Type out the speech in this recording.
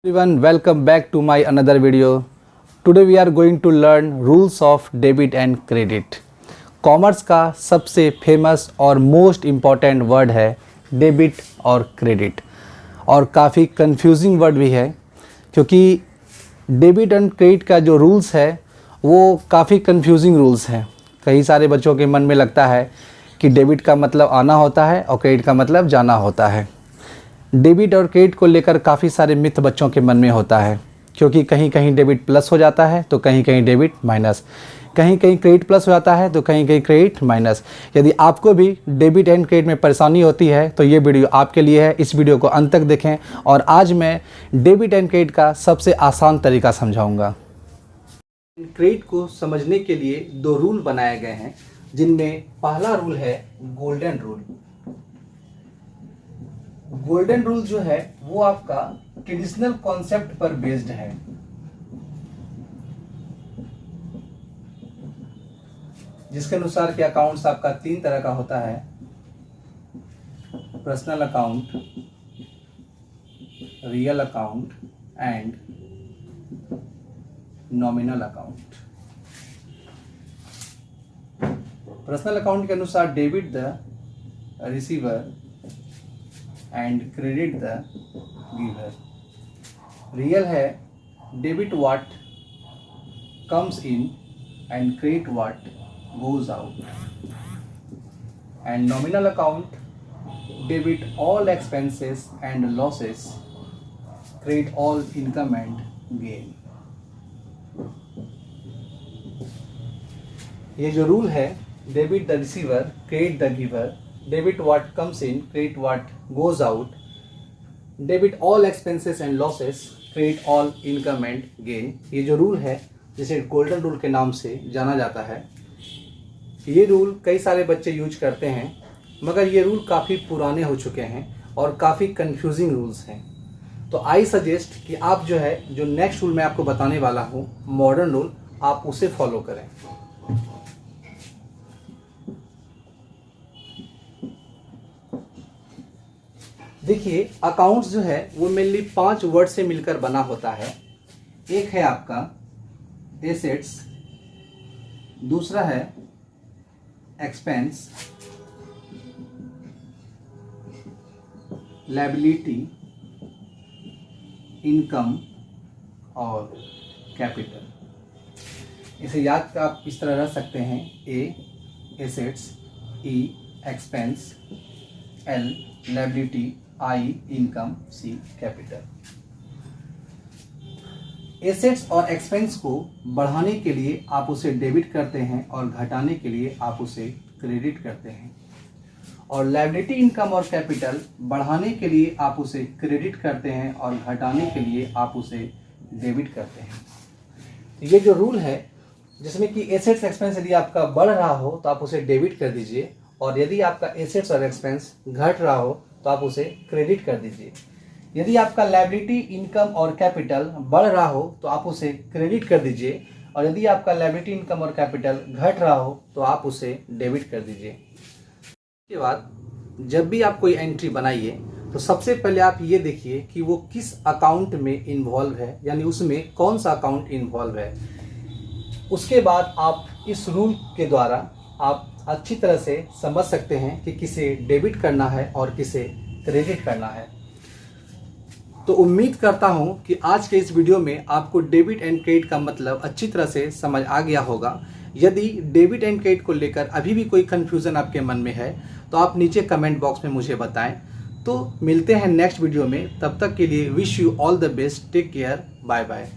Everyone, welcome back to my another video. Today we are going to learn rules of debit and credit. Commerce का सबसे famous और most important word है debit और credit, और काफ़ी confusing word भी है क्योंकि डेबिट एंड क्रेडिट का जो रूल्स है वो काफ़ी कंफ्यूजिंग रूल्स हैं। कई सारे बच्चों के मन में लगता है कि डेबिट का मतलब आना होता है और क्रेडिट का मतलब जाना होता है। डेबिट और क्रेडिट को लेकर काफ़ी सारे मिथ बच्चों के मन में होता है क्योंकि कहीं कहीं डेबिट प्लस हो जाता है तो कहीं कहीं डेबिट माइनस, कहीं कहीं क्रेडिट प्लस हो जाता है तो कहीं कहीं क्रेडिट माइनस। यदि आपको भी डेबिट एंड क्रेडिट में परेशानी होती है तो ये वीडियो आपके लिए है। इस वीडियो को अंत तक देखें और आज मैं डेबिट एंड क्रेडिट का सबसे आसान तरीका समझाऊंगा। क्रेडिट को समझने के लिए दो रूल बनाए गए हैं, जिनमें पहला रूल है गोल्डन रूल। गोल्डन रूल जो है वो आपका ट्रेडिशनल कॉन्सेप्ट पर बेस्ड है। जिसके अनुसार कि अकाउंट्स आपका तीन तरह का होता है: personal account, real account and nominal account. Personal account के अनुसार debit the receiver and credit the giver. Real है debit what comes in and credit what goes out. And nominal account, debit all expenses and losses, credit all income and gain. ये जो rule है debit the receiver, credit the giver, debit what comes in, credit what goes out, debit all expenses and losses, credit all income and gain. ये जो rule है जिसे golden rule के नाम से जाना जाता है, ये रूल कई सारे बच्चे यूज करते हैं, मगर ये रूल काफ़ी पुराने हो चुके हैं और काफ़ी कंफ्यूजिंग रूल्स हैं। तो आई सजेस्ट कि आप जो है जो नेक्स्ट रूल मैं आपको बताने वाला हूँ, मॉडर्न रूल, आप उसे फॉलो करें। देखिए, अकाउंट्स जो है वो मेनली 5 वर्ड से मिलकर बना होता है। एक है आपका एसेट्स, दूसरा है एक्सपेंस, लायबिलिटी, इनकम और कैपिटल। इसे याद आप इस तरह रख सकते हैं: ए एसेट्स, ई एक्सपेंस, एल लायबिलिटी, आई इनकम, सी कैपिटल। एसेट्स और एक्सपेंस को बढ़ाने के लिए आप उसे डेबिट करते हैं और घटाने के लिए आप उसे क्रेडिट करते हैं, और लायबिलिटी, इनकम और कैपिटल बढ़ाने के लिए आप उसे क्रेडिट करते हैं और घटाने के लिए आप उसे डेबिट करते हैं। ये जो रूल है जिसमें कि एसेट्स एक्सपेंस यदि आपका बढ़ रहा हो तो आप उसे डेबिट कर दीजिए, और यदि आपका एसेट्स और एक्सपेंस घट रहा हो तो आप उसे क्रेडिट कर दीजिए। यदि आपका लायबिलिटी, इनकम और कैपिटल बढ़ रहा हो तो आप उसे क्रेडिट कर दीजिए, और यदि आपका लायबिलिटी, इनकम और कैपिटल घट रहा हो तो आप उसे डेबिट कर दीजिए। इसके बाद जब भी आप कोई एंट्री बनाइए तो सबसे पहले आप ये देखिए कि वो किस अकाउंट में इन्वॉल्व है, यानी उसमें कौन सा अकाउंट इन्वॉल्व है। उसके बाद आप इस रूल के द्वारा आप अच्छी तरह से समझ सकते हैं कि किसे डेबिट करना है और किसे क्रेडिट करना है। तो उम्मीद करता हूं कि आज के इस वीडियो में आपको डेबिट एंड क्रेडिट का मतलब अच्छी तरह से समझ आ गया होगा। यदि डेबिट एंड क्रेडिट को लेकर अभी भी कोई कन्फ्यूज़न आपके मन में है तो आप नीचे कमेंट बॉक्स में मुझे बताएं। तो मिलते हैं नेक्स्ट वीडियो में, तब तक के लिए wish you all the best, take care, bye bye.